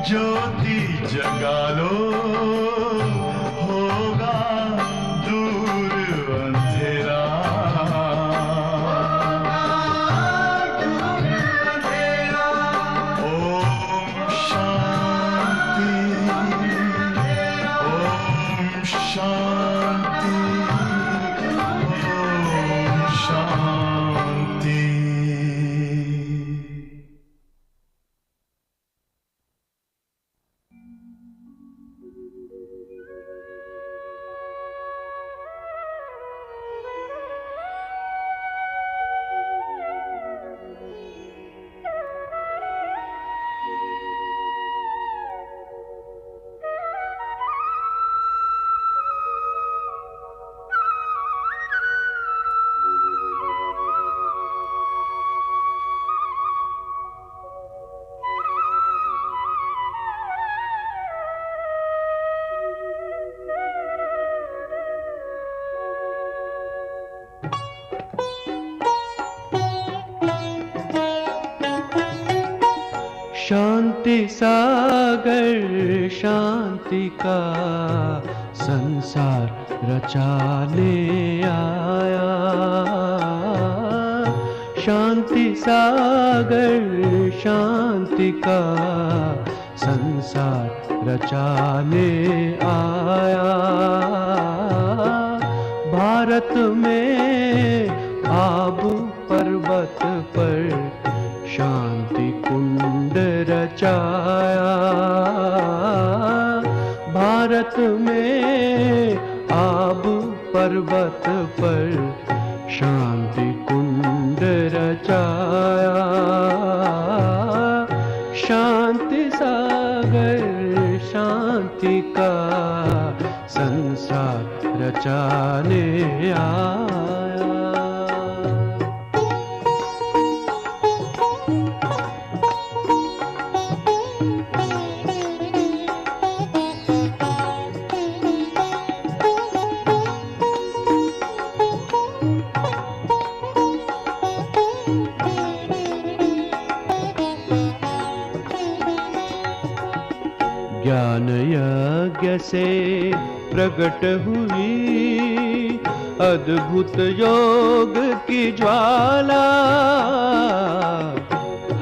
ज्योति जगा लो, होगा दूर अंधेरा। ओम शांति, ओम शांति, ओम शांति। शांति सागर शांति का संसार रचाने आया। शांति सागर शांति का संसार रचाने आया। भारत में आबू पर्वत पर शांति कुंड रचाया। भारत में आबू पर्वत पर शांति कुंड रचाया। शांति सागर शांति का संसार रचाने आया। ज्ञान यज्ञ से प्रकट हुई अद्भुत योग की ज्वाला।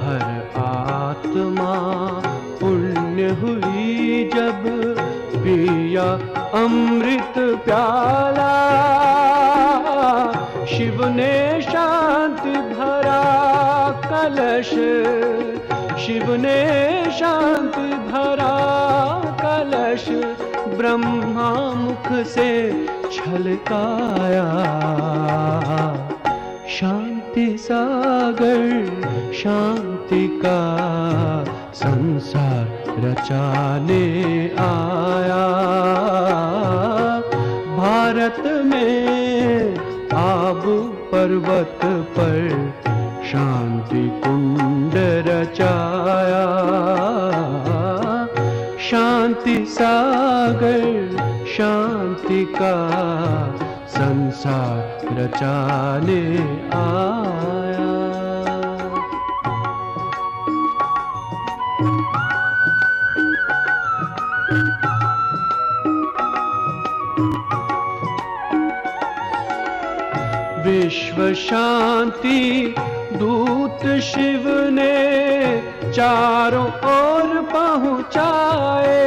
हर आत्मा पुण्य हुई जब पिया अमृत प्याला। शिव ने शांति भरा कलश, शिव ने शांति भरा कलश ब्रह्मा मुख से छलकाया। शांति सागर शांति का संसार रचाने आया। भारत में आबू पर्वत पर शांति कुंड रचाया। शांति सागर शांति का संसार रचाने आया। विश्व शांति दूत शिव ने चारों ओर पहुँचाए।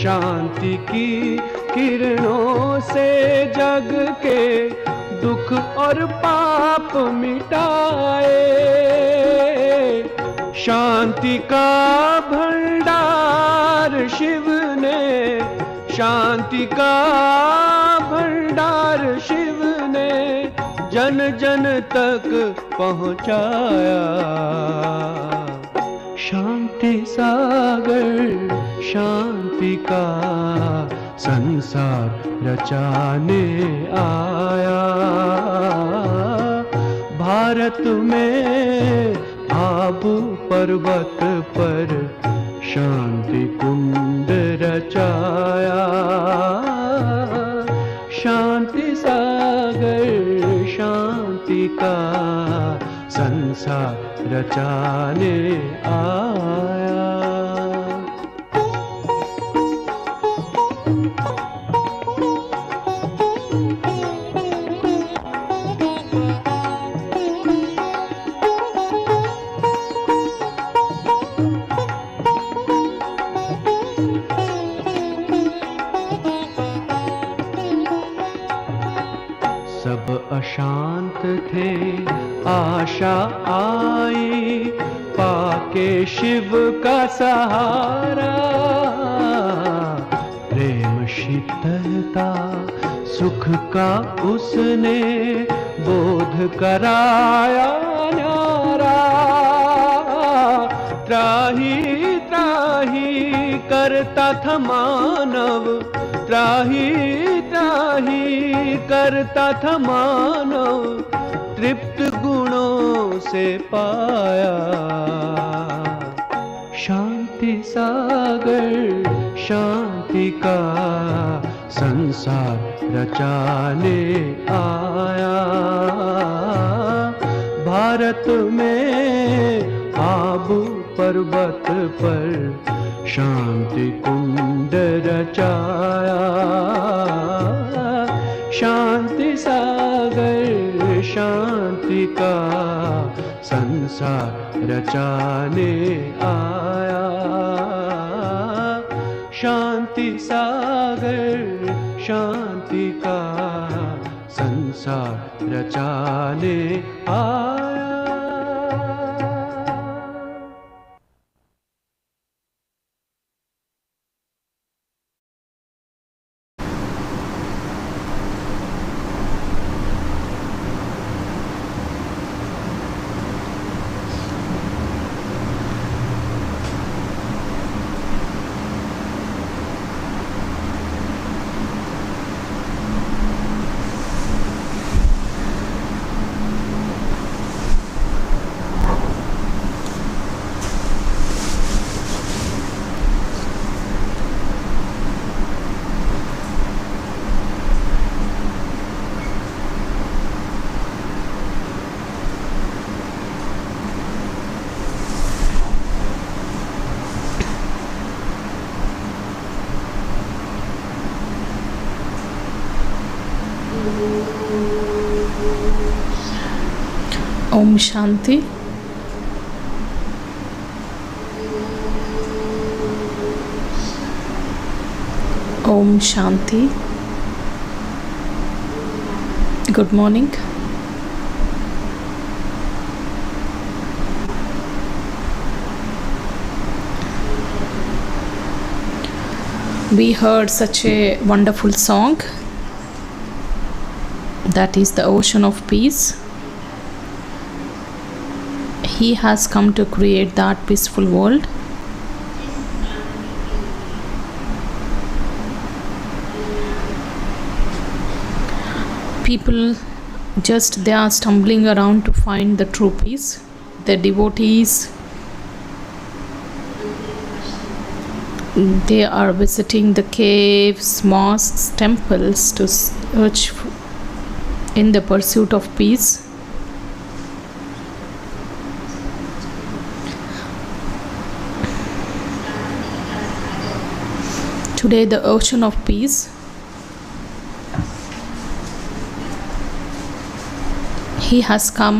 शांति की किरणों से जग के दुख और पाप मिटाए। शांति का भंडार शिव ने, शांति का भंडार शिव ने जन जन तक पहुँचाया। शांति सागर शांति का संसार रचाने आया। भारत में आबू पर्वत पर शांति कुंड रचाया। शांति सागर शांति का संसार रचाने आया। अशांत थे आशा आई पाके शिव का सहारा। प्रेम शीतलता सुख का उसने बोध कराया न्यारा। त्राही त्राही करता था मानव, त्राही त्राही करता था मानव, तृप्त गुणों से पाया। शांति सागर शांति का संसार रचाने आया। भारत में आबू पर्वत पर शांति कुंड रचाया। शांति सागर शांति का संसार रचाने आया। शांति सागर शांति का संसार रचाने आया। ओम शांति। ओम शांति। Good morning. We heard such a wonderful song, that is the ocean of peace. He has come to create that peaceful world. People they are stumbling around to find the true peace. The devotees, they are visiting the caves, mosques, temples to search in the pursuit of peace. Today, the ocean of peace He has come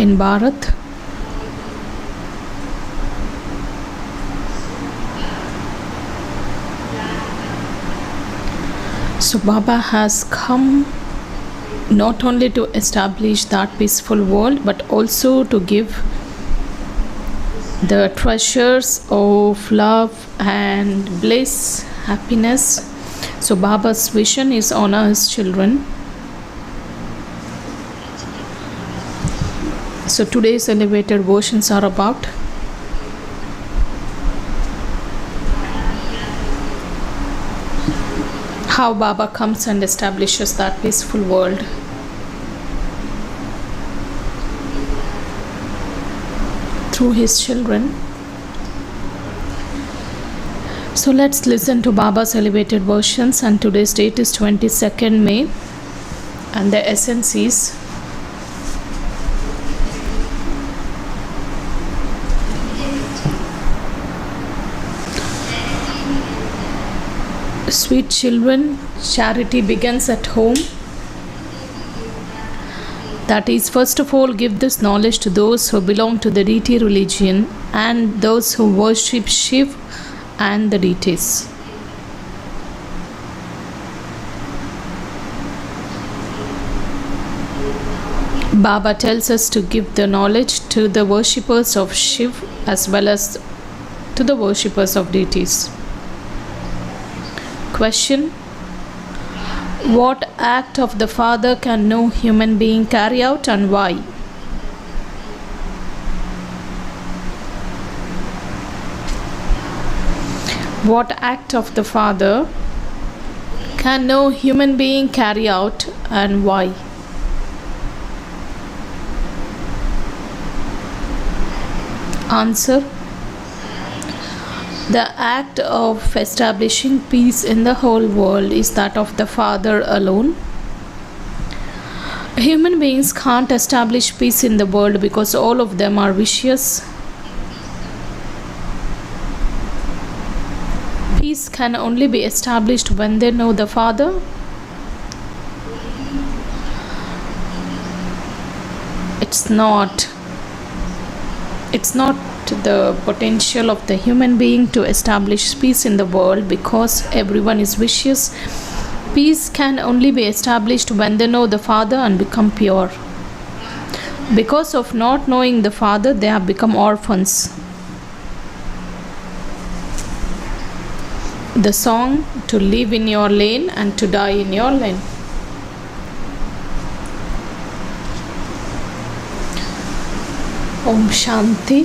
in Bharat. So Baba has come not only to establish that peaceful world, but also to give the treasures of love and bliss, happiness. So Baba's vision is honor his children. So today's elevated versions are about how Baba comes and establishes that peaceful world. Through his children. So let's listen to Baba's elevated versions, and today's date is 22nd May and the essence is sweet children, charity begins at home. That is, first of all, give this knowledge to those who belong to the deity religion and those who worship Shiv and the deities. Baba tells us to give the knowledge to the worshippers of Shiv as well as to the worshippers of deities. Question: what act of the Father can no human being carry out and why? What act of the Father can no human being carry out and why? Answer: the act of establishing peace in the whole world is that of the Father alone. Human beings can't establish peace in the world because all of them are vicious. Peace can only be established when they know the Father. It's not the potential of the human being to establish peace in the world because everyone is vicious. Peace can only be established when they know the Father and become pure. Because of not knowing the Father, they have become orphans. The song, to live in your lane and to die in your lane. Om Shanti.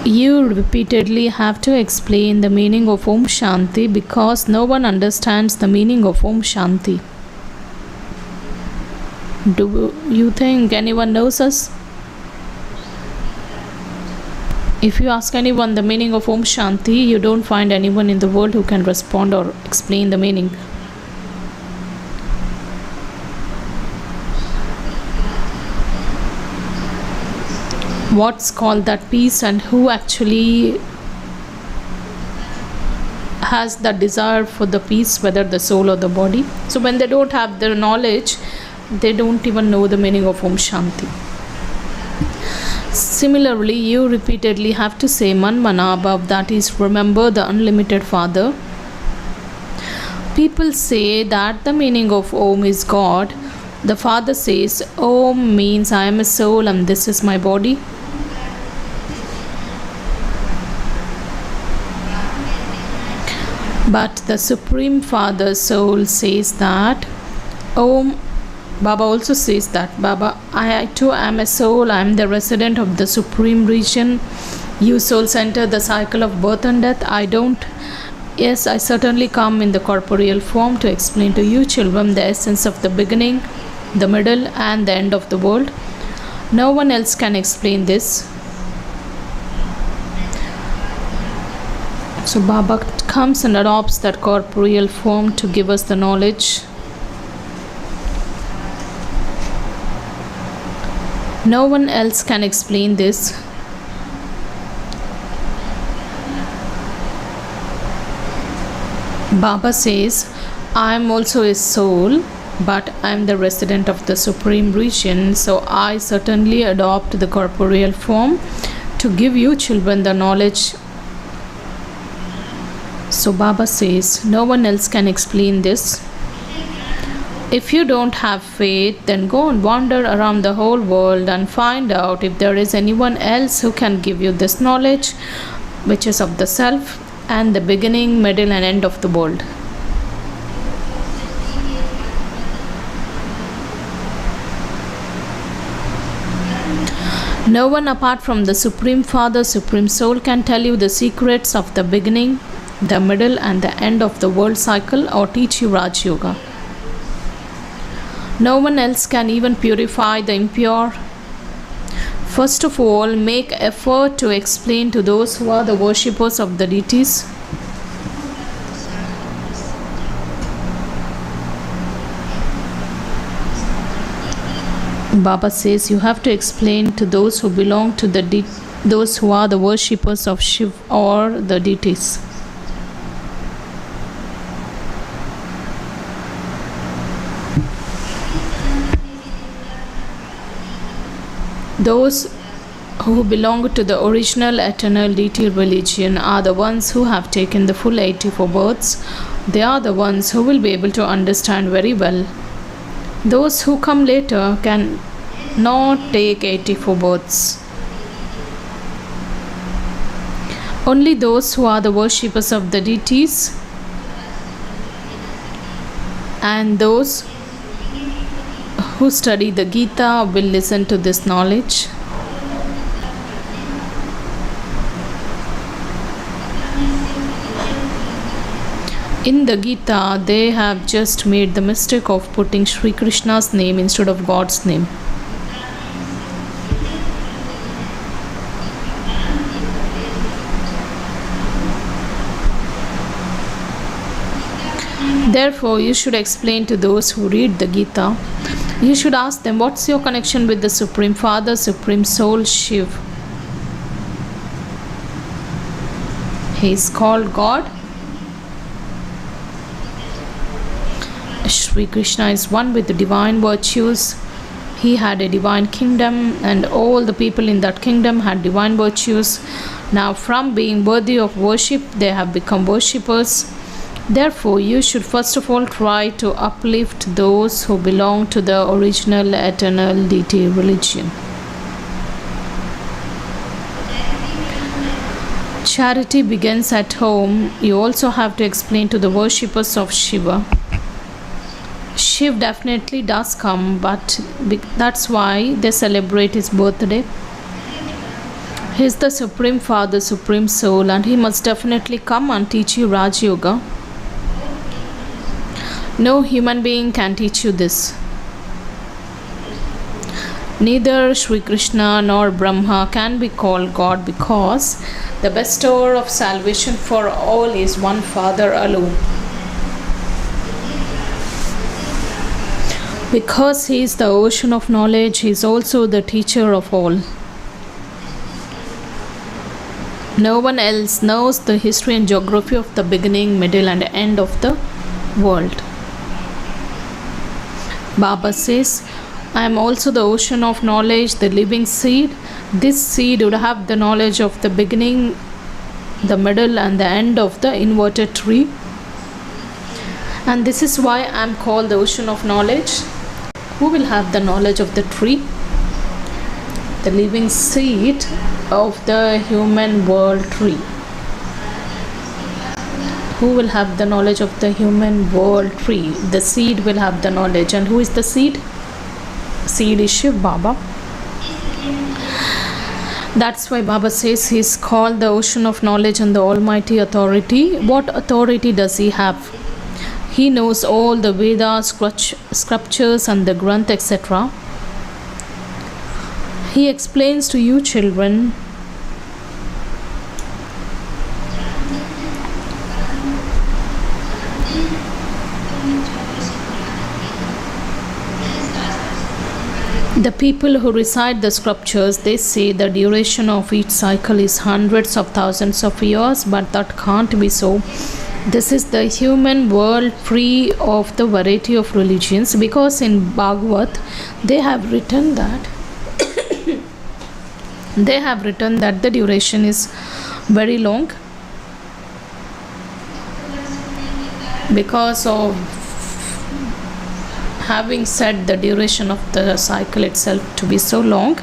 You repeatedly have to explain the meaning of Om Shanti because no one understands the meaning of Om Shanti. Do you think anyone knows us? If you ask anyone the meaning of Om Shanti, you don't find anyone in the world who can respond or explain the meaning. What's called that peace and who actually has the desire for the peace, whether the soul or the body? So when they don't have the knowledge, they don't even know the meaning of Om Shanti. Similarly, you repeatedly have to say Manmana above, that is, remember the unlimited Father. People say that the meaning of Om is God. The Father says Om means I am a soul and this is my body. But the Supreme Father Soul says that Om. Baba also says that Baba, I too am a soul, I am the resident of the Supreme Region. You souls enter the cycle of birth and death. I don't. Yes, I certainly come in the corporeal form to explain to you children the essence of the beginning, the middle and the end of the world. No one else can explain this. So Baba comes and adopts that corporeal form to give us the knowledge. No one else can explain this. Baba says, I am also a soul, but I am the resident of the supreme region, so I certainly adopt the corporeal form to give you children the knowledge. So Baba says, no one else can explain this. If you don't have faith, then go and wander around the whole world and find out if there is anyone else who can give you this knowledge, which is of the self and the beginning, middle, and end of the world. No one apart from the Supreme Father, Supreme Soul can tell you the secrets of the beginning, the middle, and the end of the world cycle or teach you Raj Yoga. No one else can even purify the impure. First of all, make effort to explain to those who are the worshippers of the deities. Baba says you have to explain to those who belong to those who are the worshippers of Shiv or the deities. Those who belong to the original eternal deity religion are the ones who have taken the full 84 births. They are the ones who will be able to understand very well. Those who come later can not take 84 births. Only those who are the worshippers of the deities and those who study the Gita will listen to this knowledge. In the Gita, they have just made the mistake of putting Sri Krishna's name instead of God's name. Therefore, you should explain to those who read the Gita. You should ask them, what's your connection with the Supreme Father, Supreme Soul, Shiv? He is called God. Sri Krishna is one with the divine virtues. He had a divine kingdom and all the people in that kingdom had divine virtues. Now from being worthy of worship, they have become worshippers. Therefore, you should first of all try to uplift those who belong to the original eternal deity religion. Charity begins at home. You also have to explain to the worshippers of Shiva. Shiv definitely does come, but that's why they celebrate his birthday. He is the Supreme Father, Supreme Soul, and he must definitely come and teach you Raj Yoga. No human being can teach you this. Neither Sri Krishna nor Brahma can be called God because the bestower of salvation for all is one Father alone. Because he is the ocean of knowledge, he is also the teacher of all. No one else knows the history and geography of the beginning, middle, and end of the world. Baba says, I am also the ocean of knowledge, the living seed. This seed would have the knowledge of the beginning, the middle, and the end of the inverted tree. And this is why I am called the ocean of knowledge. Who will have the knowledge of the tree? The living seed of the human world tree. Who will have the knowledge of the human world tree? The seed will have the knowledge. And who is the seed? Seed is Shiv Baba. That's why Baba says he is called the ocean of knowledge and the almighty authority. What authority does he have? He knows all the Vedas, scriptures and the Granth, etc. He explains to you children. The people who recite the scriptures, they say the duration of each cycle is hundreds of thousands of years, but that can't be so. This is the human world free of the variety of religions, because in Bhagavad they have written that the duration is very long, because of having said the duration of the cycle itself to be so long.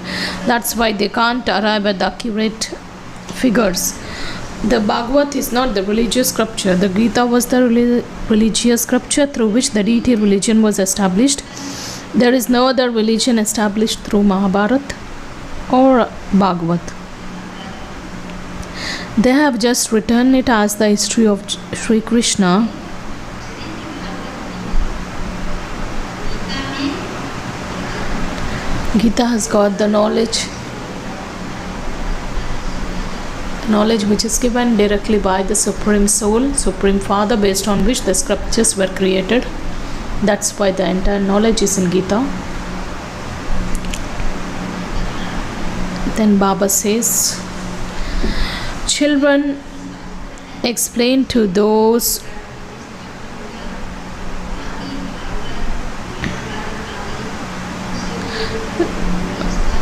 That's why they can't arrive at the accurate figures. The Bhagavad is not the religious scripture. The Gita was the religious scripture through which the deity religion was established. There is no other religion established through Mahabharata or Bhagavad. They have just written it as the history of Sri Krishna. Gita has got the knowledge which is given directly by the Supreme Soul, Supreme Father, based on which the scriptures were created. That's why the entire knowledge is in Gita. Then Baba says, children, explain to those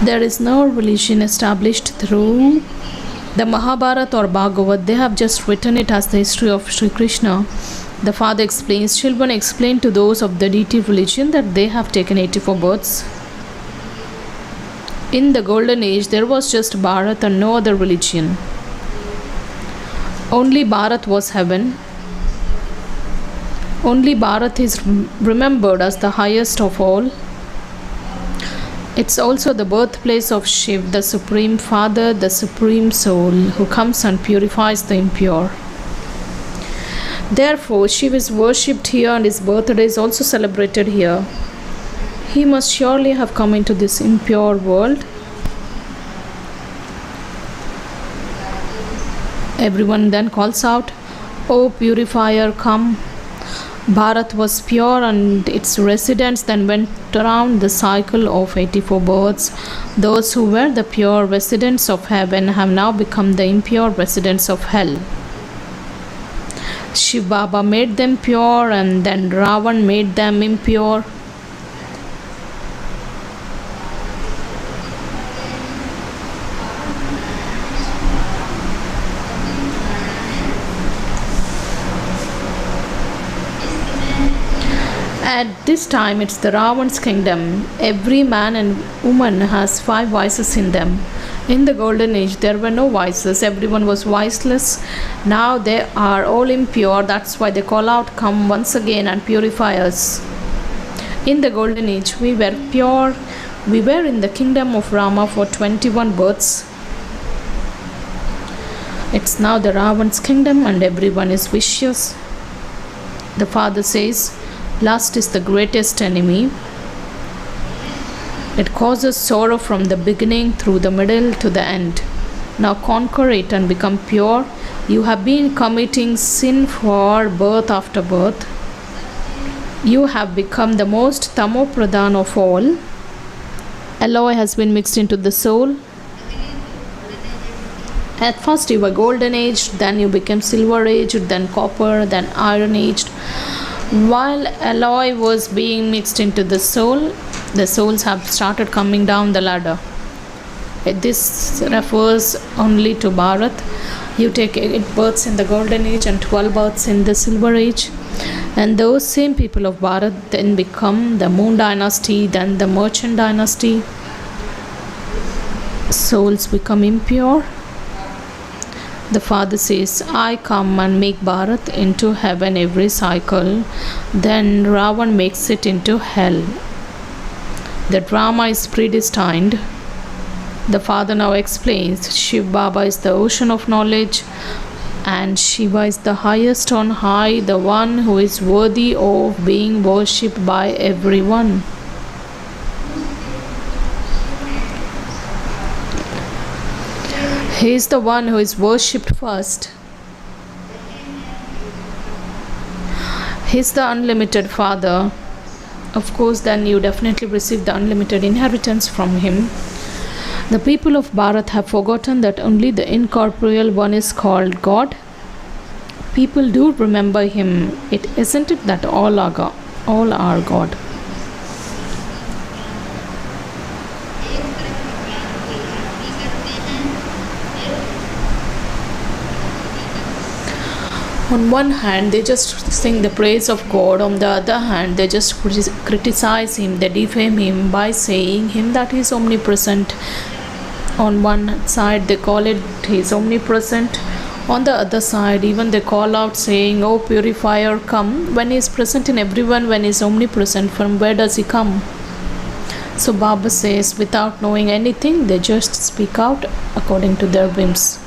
there is no religion established through the Mahabharata or Bhagavad. They have just written it as the history of Sri Krishna. The father explains, children, explain to those of the deity religion that they have taken 84 births. In the golden age, there was just Bharat and no other religion. Only Bharat was heaven. Only Bharat is remembered as the highest of all. It's also the birthplace of Shiv, the Supreme Father, the Supreme Soul, who comes and purifies the impure. Therefore, Shiv is worshipped here and his birthday is also celebrated here. He must surely have come into this impure world. Everyone then calls out, "O purifier, come." Bharat was pure and its residents then went around the cycle of 84 births. Those who were the pure residents of heaven have now become the impure residents of hell. Shiv Baba made them pure and then Ravan made them impure. At this time, it's the Ravan's kingdom. Every man and woman has 5 vices in them. In the golden age, there were no vices. Everyone was viceless. Now they are all impure. That's why they call out, "Come once again and purify us." In the golden age, we were pure. We were in the kingdom of Brahma for 21 births. It's now the Ravan's kingdom and everyone is vicious. The father says, lust is the greatest enemy. It causes sorrow from the beginning through the middle to the end. Now conquer it and become pure. You have been committing sin for birth after birth. You have become the most tamopradhan of all. Alloy has been mixed into the soul. At first you were golden aged, then you became silver aged, then copper, then iron aged. While alloy was being mixed into the souls have started coming down the ladder. This refers only to Bharat. You take 8 births in the golden age and 12 births in the silver age. And those same people of Bharat then become the Moon dynasty, then the Merchant dynasty. Souls become impure. The father says, I come and make Bharat into heaven every cycle. Then Ravan makes it into hell. The drama is predestined. The father now explains, Shiv Baba is the ocean of knowledge and Shiva is the highest on high, the one who is worthy of being worshipped by everyone. He is the one who is worshipped first. He is the unlimited Father. Of course, then you definitely receive the unlimited inheritance from him. The people of Bharat have forgotten that only the incorporeal one is called God. People do remember him. It isn't it that all are God, all are God. On one hand, they just sing the praise of God. On the other hand, they just criticize him, they defame him by saying him that he is omnipresent. On one side, they call it he is omnipresent. On the other side, even they call out saying, "Oh purifier, come." When he is present in everyone, when he is omnipresent, from where does he come? So Baba says, without knowing anything, they just speak out according to their whims.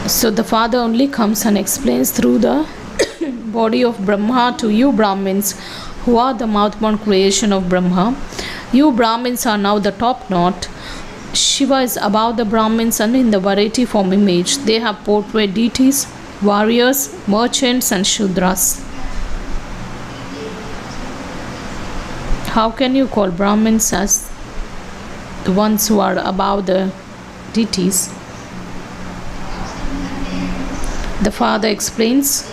So the Father only comes and explains through the body of Brahma to you Brahmins, who are the mouth-born creation of Brahma. You Brahmins are now the top knot. Shiva is above the Brahmins and in the variety form image. They have portrayed deities, warriors, merchants and Shudras. How can you call Brahmins as the ones who are above the deities? The Father explains.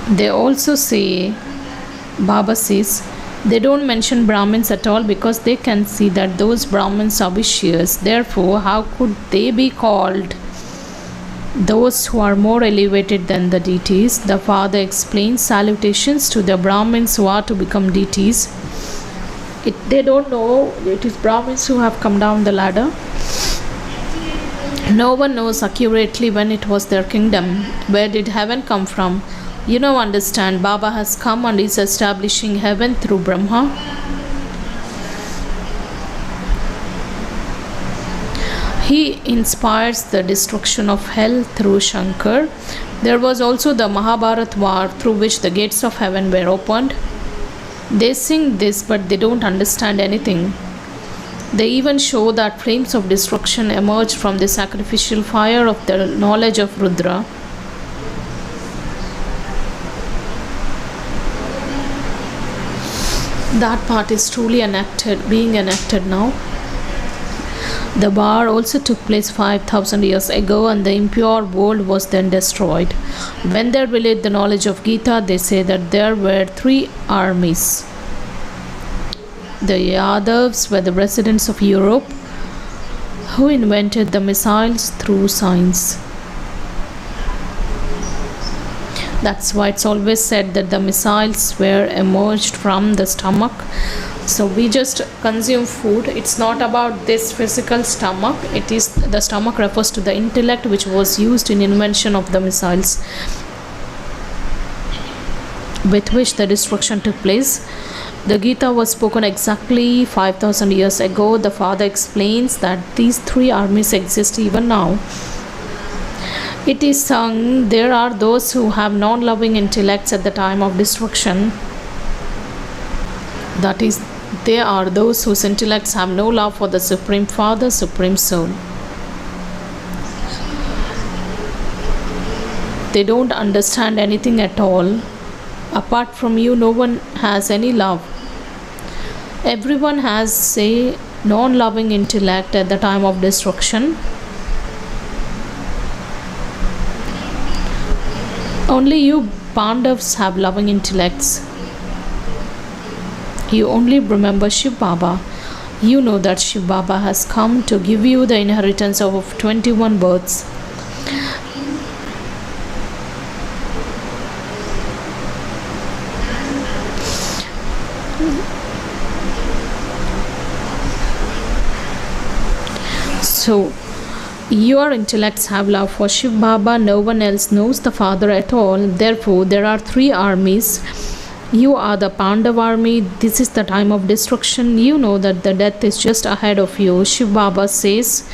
They also say, Baba says, they don't mention Brahmins at all because they can see that those Brahmins are vicious. Therefore, how could they be called those who are more elevated than the deities? The Father explains salutations to the Brahmins who are to become deities. They don't know it is Brahmins who have come down the ladder. No one knows accurately when it was their kingdom. Where did heaven come from? You now understand. Baba has come and is establishing heaven through Brahma. He inspires the destruction of hell through Shankar. There was also the Mahabharat war through which the gates of heaven were opened. They sing this but they don't understand anything. They even show that flames of destruction emerged from the sacrificial fire of the knowledge of Rudra. That part is truly being enacted now. The war also took place 5,000 years ago and the impure world was then destroyed. When they relate the knowledge of Gita, they say that there were 3 armies. The Yadavs were the residents of Europe who invented the missiles through science. That's why it's always said that the missiles were emerged from the stomach. So we just consume food. It's not about this physical stomach. It is the stomach refers to the intellect which was used in invention of the missiles with which the destruction took place. The Gita was spoken exactly 5,000 years ago. The Father explains that these 3 armies exist even now. It is sung, there are those who have non-loving intellects at the time of destruction. That is, they are those whose intellects have no love for the Supreme Father, Supreme Soul. They don't understand anything at all. Apart from you, no one has any love. Everyone has, say, non-loving intellect at the time of destruction. Only you Pandavas have loving intellects. You only remember Shiv Baba. You know that Shiv Baba has come to give you the inheritance of 21 births. So, your intellects have love for Shiv Baba. No one else knows the Father at all. Therefore, there are 3 armies. You are the Pandav army. This is the time of destruction. You know that the death is just ahead of you. Shiv Baba says,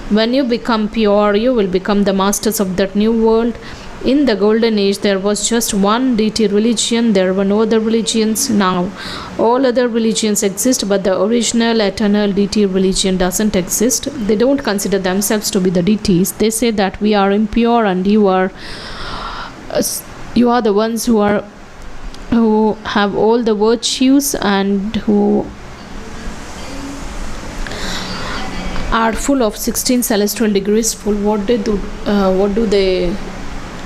when you become pure, you will become the masters of that new world. In the golden age, there was just one deity religion. There were no other religions. Now, all other religions exist, but the original eternal deity religion doesn't exist. They don't consider themselves to be the deities. They say that we are impure and you are the ones who have all the virtues and who are full of 16 celestial degrees full. What do they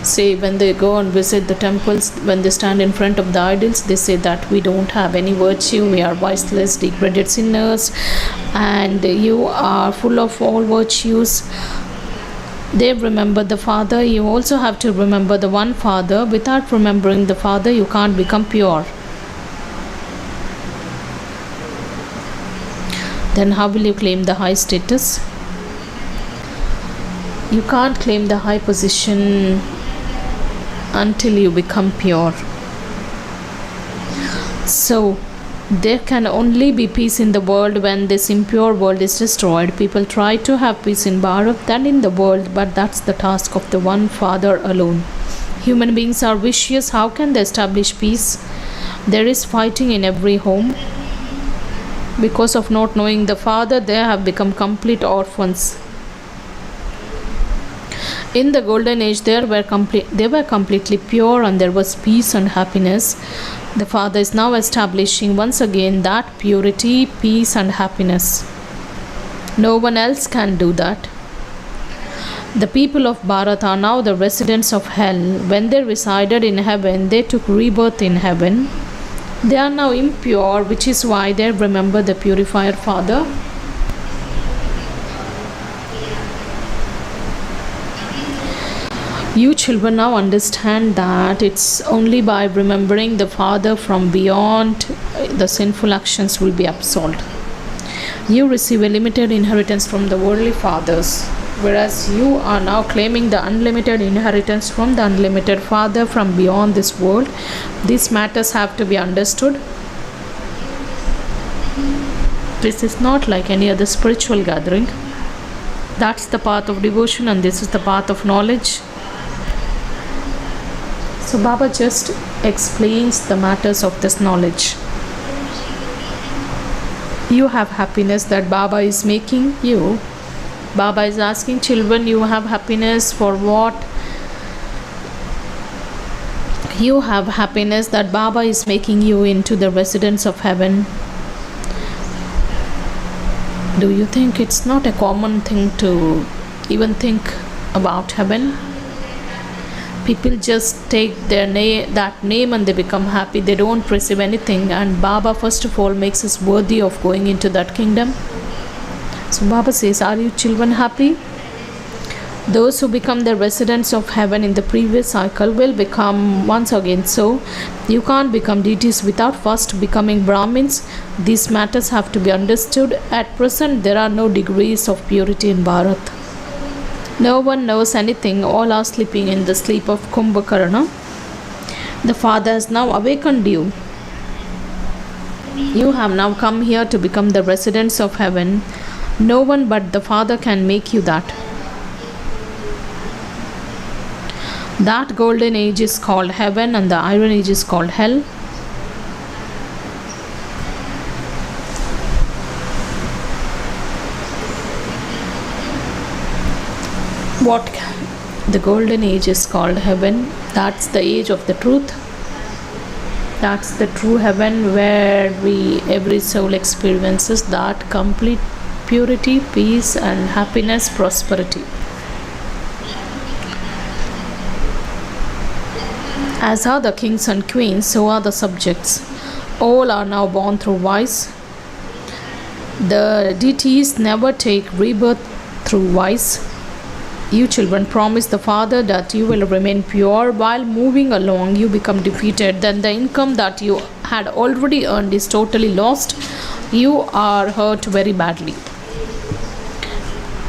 say when they go and visit the temples? When they stand in front of the idols, they say that we don't have any virtue, we are viceless, degraded sinners, and you are full of all virtues. They remember the Father. You also have to remember the one Father. Without remembering the Father, you can't become pure. Then how will you claim the high status? You can't claim the high position until you become pure. So there can only be peace in the world when this impure world is destroyed. People try to have peace in Bharat and in the world, but that's the task of the one Father alone. Human beings are vicious. How can they establish peace? There is fighting in every home. Because of not knowing the Father, they have become complete orphans. In the golden age, they were completely pure and there was peace and happiness. The Father is now establishing once again that purity, peace and happiness. No one else can do that. The people of Bharat are now the residents of hell. When they resided in heaven, they took rebirth in heaven. They are now impure, which is why they remember the purifier Father. You children now understand that it's only by remembering the Father from beyond the sinful actions will be absolved. You receive a limited inheritance from the worldly fathers, whereas you are now claiming the unlimited inheritance from the unlimited Father from beyond this world. These matters have to be understood. This is not like any other spiritual gathering. That's the path of devotion and this is the path of knowledge. So Baba just explains the matters of this knowledge. You have happiness that Baba is making you. Baba is asking children, you have happiness for what? You have happiness that Baba is making you into the residents of heaven. Do you think it's not a common thing to even think about heaven? People just take that name and they become happy. They don't receive anything, and Baba first of all makes us worthy of going into that kingdom. So Baba says, are you children happy? Those who become the residents of heaven in the previous cycle will become once again so. You can't become deities without first becoming Brahmins. These matters have to be understood. At present, there are no degrees of purity in Bharat. No one knows anything. All are sleeping in the sleep of Kumbhakarna. The Father has now awakened you. You have now come here to become the residents of heaven. No one but the Father can make you that. That golden age is called heaven and the iron age is called hell. The golden age is called heaven. That's the age of the truth. That's the true heaven where every soul experiences that complete purity, peace and happiness, prosperity. As are the kings and queens, so are the subjects. All are now born through vice. The deities never take rebirth through vice. You children promise the Father that you will remain pure. While moving along, you become defeated. Then the income that you had already earned is totally lost. You are hurt very badly.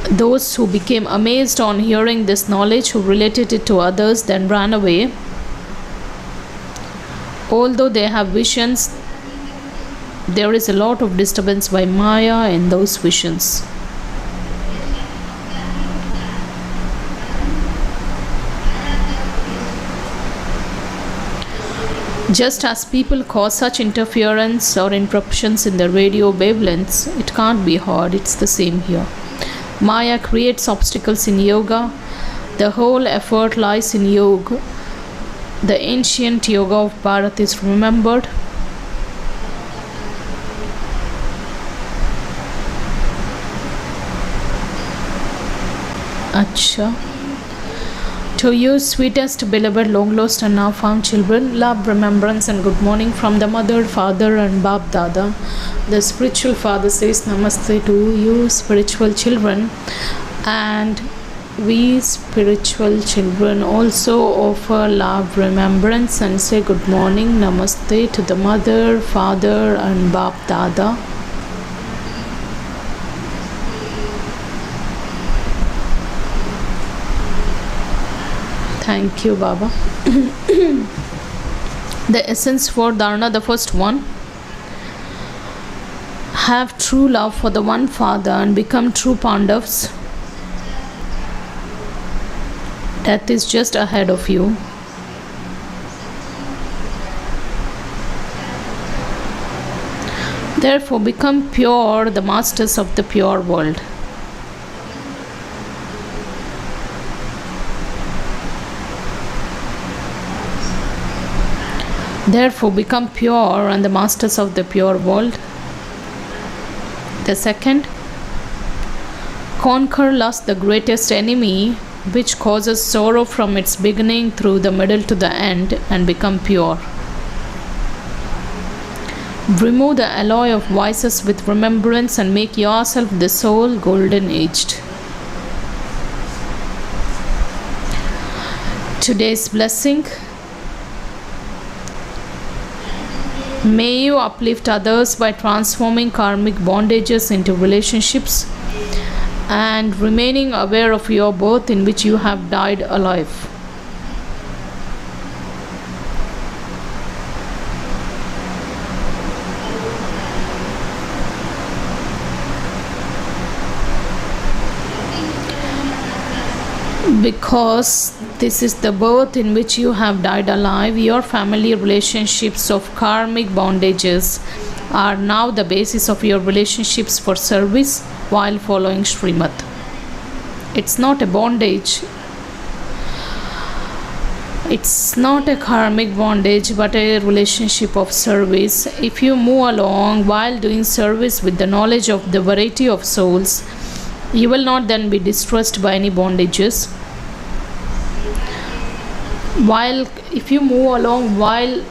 Those who became amazed on hearing this knowledge, who related it to others, then ran away. Although they have visions, there is a lot of disturbance by Maya in those visions. Just as people cause such interference or interruptions in the radio wavelengths, it can't be heard. It's the same here. Maya creates obstacles in yoga. The whole effort lies in yoga. The ancient yoga of Bharat is remembered. Acha. To you, sweetest, beloved, long lost, and now found children, love, remembrance, and good morning from the mother, father, and Bab Dada. The spiritual father says Namaste to you, spiritual children, and we spiritual children also offer love, remembrance, and say good morning, Namaste to the mother, father, and Bab Dada. Thank you, Baba. The essence for Dharana, the first one. Have true love for the one Father and become true Pandavas. Death is just ahead of you. Therefore, become pure, the masters of the pure world. Therefore, become pure and the masters of the pure world. The second, conquer lust, the greatest enemy, which causes sorrow from its beginning through the middle to the end, and become pure. Remove the alloy of vices with remembrance and make yourself the soul golden aged. Today's blessing. May you uplift others by transforming karmic bondages into relationships and remaining aware of your birth in which you have died alive. Because this is the birth in which you have died alive, your family relationships of karmic bondages are now the basis of your relationships for service while following Srimad. It's not a bondage. It's not a karmic bondage but a relationship of service. If you move along while doing service with the knowledge of the variety of souls, you will not then be distressed by any bondages. If you move along while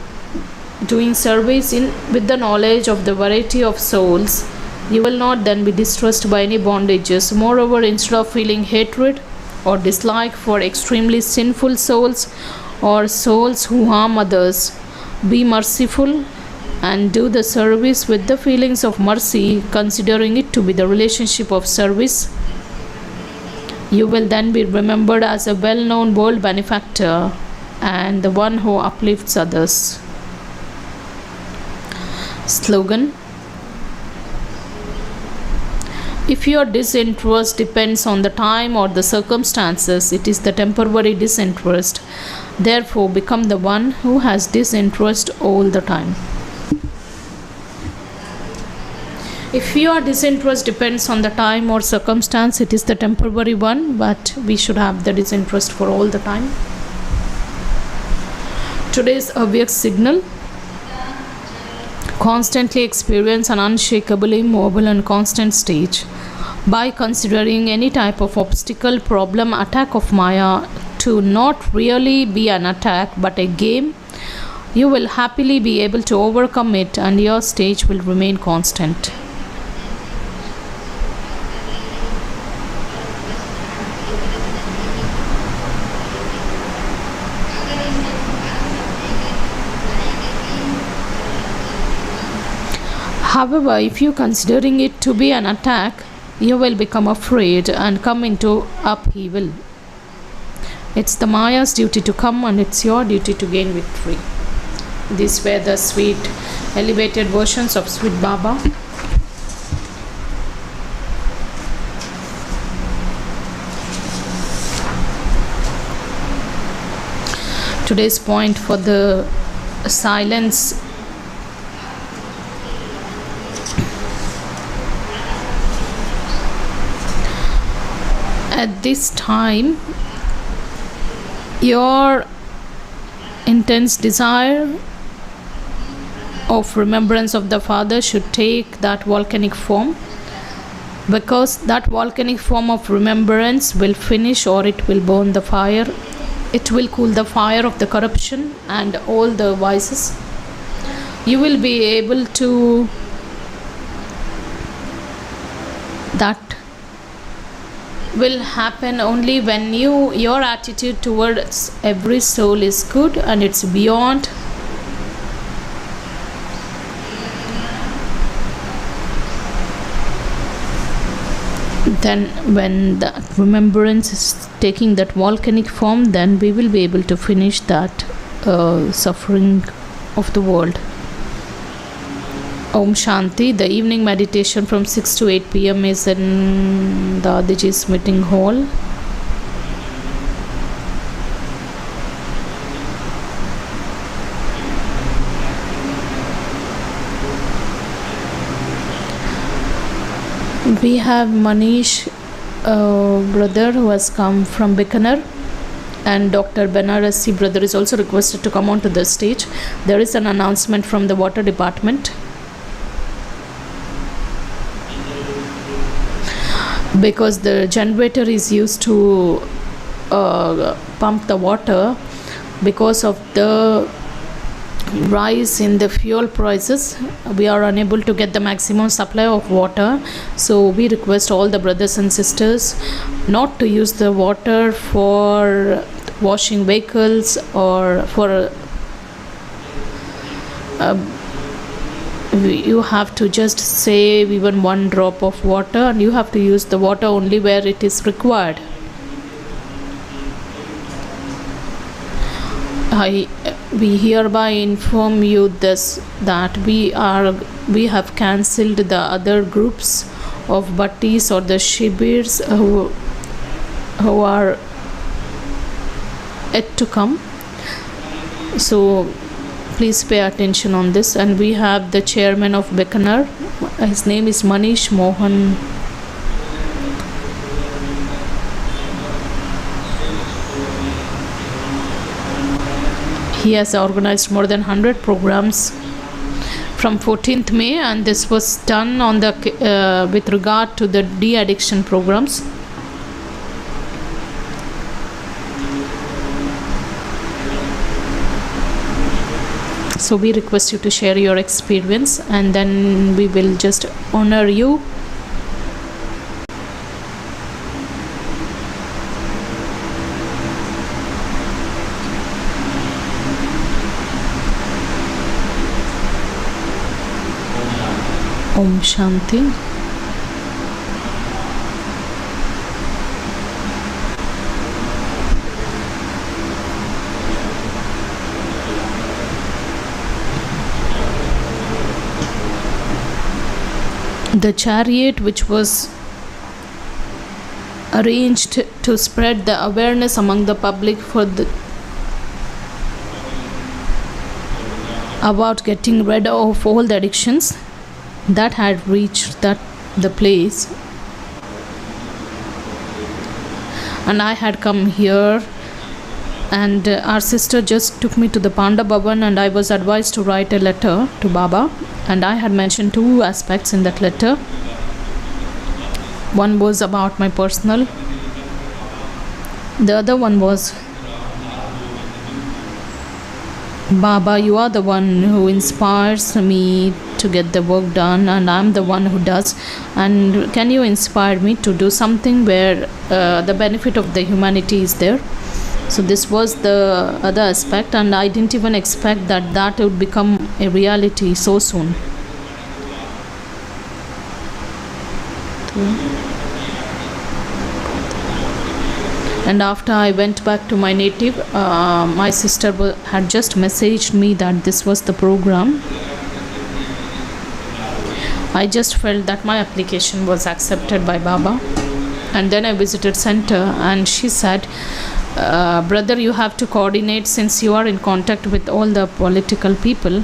doing service with the knowledge of the variety of souls, you will not then be distressed by any bondages. Moreover, instead of feeling hatred or dislike for extremely sinful souls or souls who harm others, be merciful and do the service with the feelings of mercy, considering it to be the relationship of service. You will then be remembered as a well-known world benefactor and the one who uplifts others. Slogan. If your disinterest depends on the time or the circumstances, it is the temporary disinterest. Therefore, become the one who has disinterest all the time. If your disinterest depends on the time or circumstance, it is the temporary one, but we should have the disinterest for all the time. Today's obvious signal. Constantly experience an unshakably mobile and constant stage. By considering any type of obstacle, problem, attack of Maya to not really be an attack but a game, you will happily be able to overcome it and your stage will remain constant. However, if you are considering it to be an attack, you will become afraid and come into upheaval. It's the Maya's duty to come and it's your duty to gain victory. These were the sweet, elevated versions of Sweet Baba. Today's point for the silence. At this time, your intense desire of remembrance of the Father should take that volcanic form. because that volcanic form of remembrance will finish, or it will burn the fire. It will cool the fire of the corruption and all the vices. You will be able to, that will happen only when your attitude towards every soul is good and it's beyond. Then when the remembrance is taking that volcanic form, then we will be able to finish that suffering of the world. Om Shanti. The evening meditation from 6 to 8 p.m. is in the Adiji's meeting hall. We have Manish brother who has come from Bikaner, and Dr. Banarasi brother is also requested to come onto the stage. There is an announcement from the water department. Because the generator is used to pump the water, because of the rise in the fuel prices, we are unable to get the maximum supply of water. So we request all the brothers and sisters not to use the water for washing vehicles or for you have to just save even one drop of water, and you have to use the water only where it is required. We hereby inform you this, that we have cancelled the other groups of bhattis or the shibirs who are yet to come. So please pay attention on this. And we have the chairman of Bikaner. His name is Manish Mohan. He has organized more than 100 programs from 14th May, and this was done on the with regard to the de-addiction programs. So we request you to share your experience, and then we will just honor you. Om Shanti. The chariot, which was arranged to spread the awareness among the public about getting rid of all the addictions, that had reached the place, and I had come here, and our sister just took me to the Panda Bhavan, and I was advised to write a letter to Baba, and I had mentioned two aspects in that letter. One was about my personal, the other one was, Baba, you are the one who inspires me to get the work done, and I'm the one who does, and can you inspire me to do something where the benefit of the humanity is there? So this was the other aspect, and I didn't even expect that would become a reality so soon. And after I went back to my native, my sister had just messaged me that this was the program. I just felt that my application was accepted by Baba. And then I visited center, and she said, brother, you have to coordinate, since you are in contact with all the political people.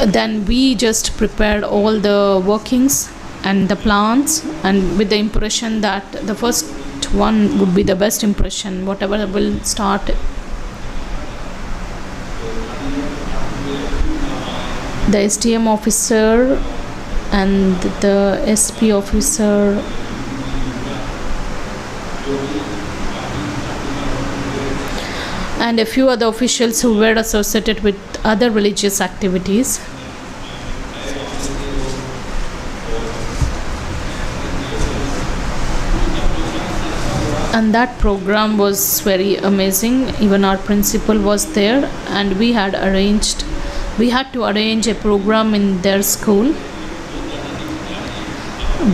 Then we just prepared all the workings and the plans, and with the impression that the first one would be the best impression, whatever will start. the STM officer and the SP officer and a few other officials who were associated with other religious activities. And that program was very amazing. Even our principal was there, and we had to arrange a program in their school.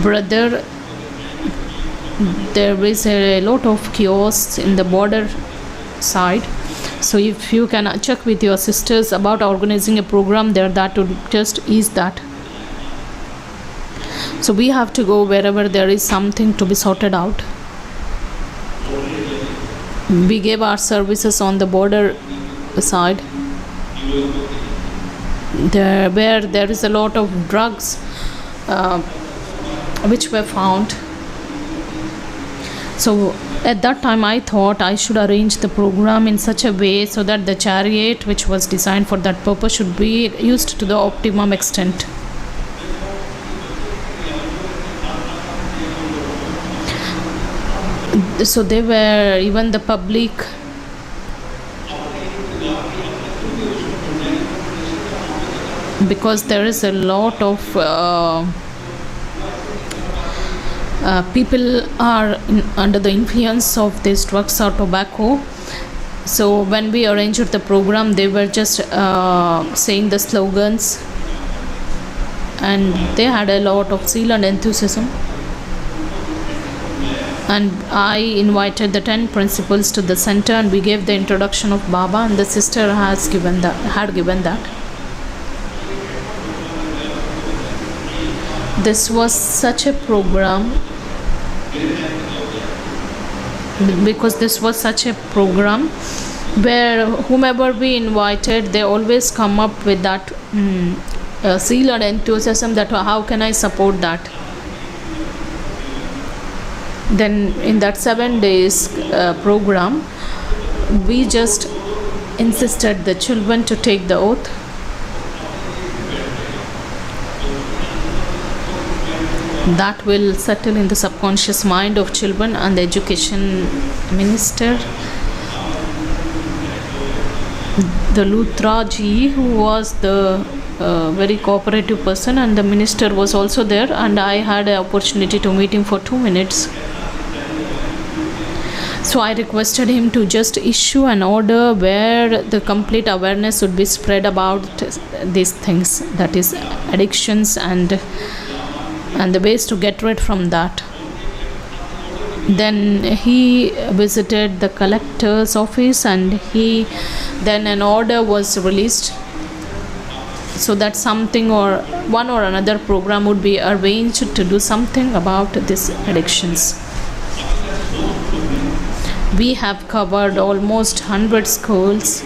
Brother, there is a lot of kiosks in the border side, so if you can check with your sisters about organizing a program there, that would just ease that. So we have to go wherever there is something to be sorted out. We gave our services on the border side, where there is a lot of drugs which were found. So at that time I thought I should arrange the program in such a way so that the chariot which was designed for that purpose should be used to the optimum extent. So they were, even the public, because there is a lot of people are under the influence of these drugs or tobacco. So when we arranged the program, they were just saying the slogans, and they had a lot of zeal and enthusiasm. And I invited the 10 principals to the center, and we gave the introduction of Baba, and the sister had given that. This was such a program, because this was such a program where whomever we invited, they always come up with that zeal and enthusiasm that how can I support that. Then in that 7 days program, we just insisted the children to take the oath. That will settle in the subconscious mind of children. And the education minister, the Luthra ji, who was the very cooperative person, and the minister was also there, and I had an opportunity to meet him for 2 minutes. So I requested him to just issue an order where the complete awareness would be spread about these things, that is addictions and the ways to get rid from that. Then he visited the collector's office, and then an order was released so that something or one or another program would be arranged to do something about these addictions. We have covered almost 100 schools.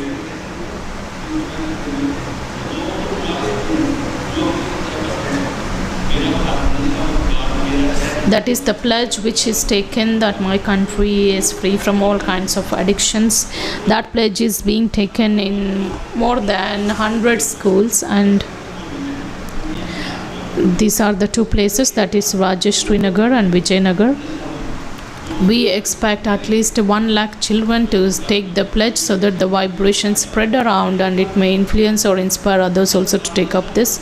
That is the pledge which is taken, that my country is free from all kinds of addictions. That pledge is being taken in more than 100 schools, and these are the two places, that is Rajeshri Nagar and Vijayanagar. We expect at least 1 lakh children to take the pledge so that the vibration spread around, and it may influence or inspire others also to take up this.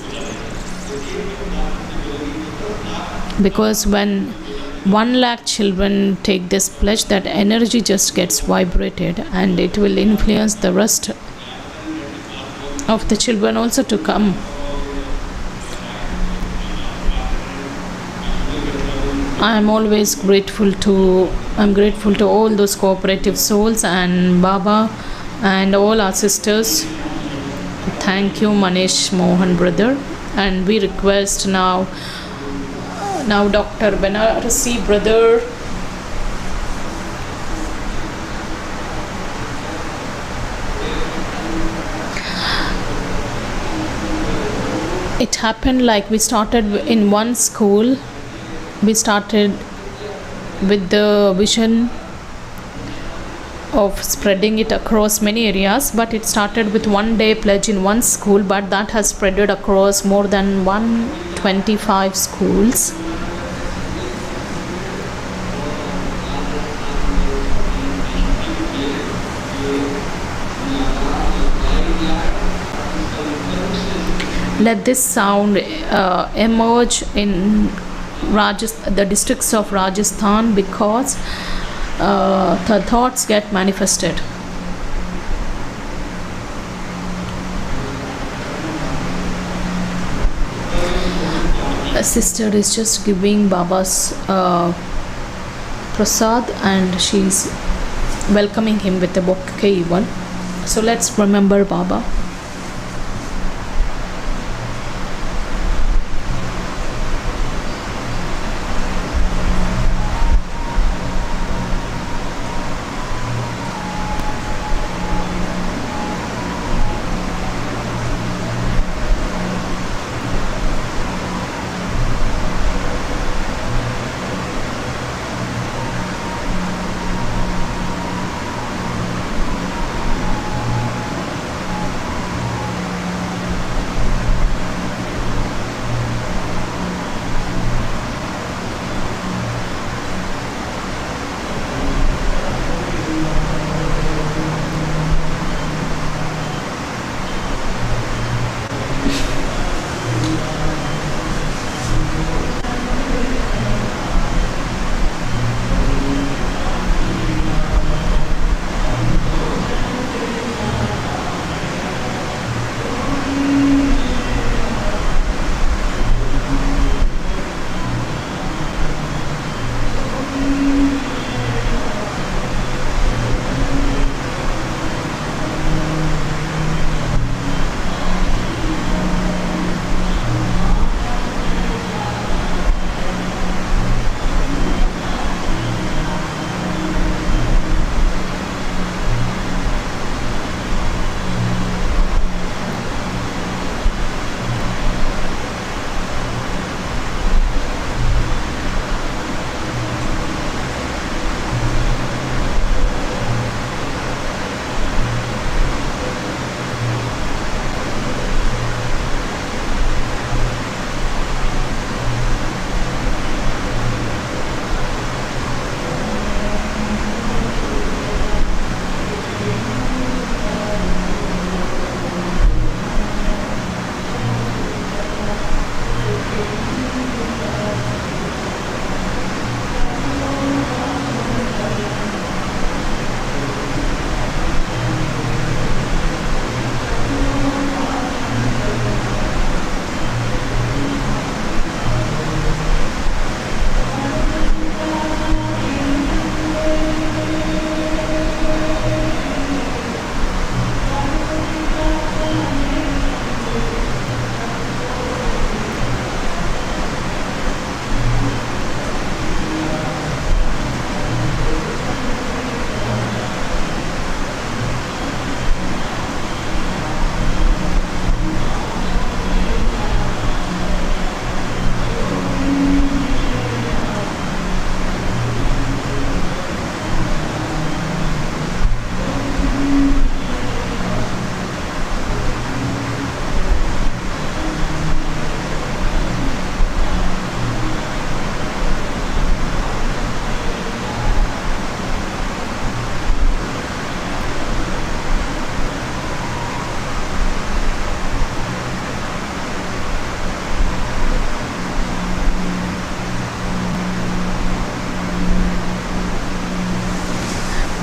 Because when 1 lakh children take this pledge, that energy just gets vibrated, and it will influence the rest of the children also to come. I'm grateful to all those cooperative souls and Baba and all our sisters. Thank you, Manish Mohan brother. And we request now Dr. Banarasi brother it happened like we started in one school. We started with the vision of spreading it across many areas, but it started with one day pledge in one school, but that has spreaded across more than 125 schools. Let this sound emerge in the districts of Rajasthan, because the thoughts get manifested. A sister is just giving Baba's prasad, and she's welcoming him with a bouquet even. So let's remember Baba.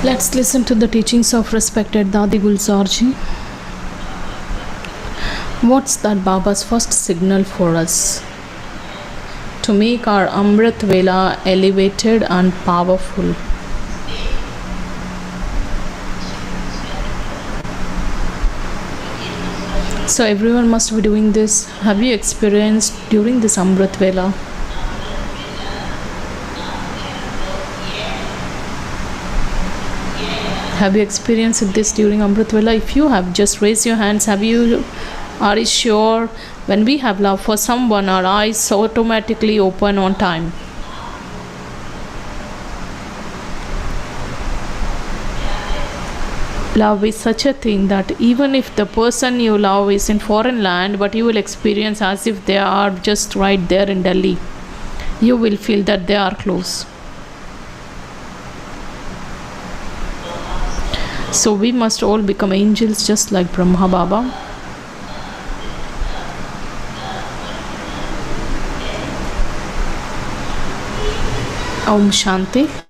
Let's listen to the teachings of respected Dadi Gulzarji. What's that Baba's first signal for us to make our Amrit Vela elevated and powerful? So everyone must be doing this. Have you experienced during this Amrit Vela? Have you experienced this during Amrit Vela? If you have, just raise your hands. Are you sure? When we have love for someone, our eyes automatically open on time. Love is such a thing that even if the person you love is in foreign land, but you will experience as if they are just right there in Delhi. You will feel that they are close. So we must all become angels just like Brahma Baba. Om Shanti.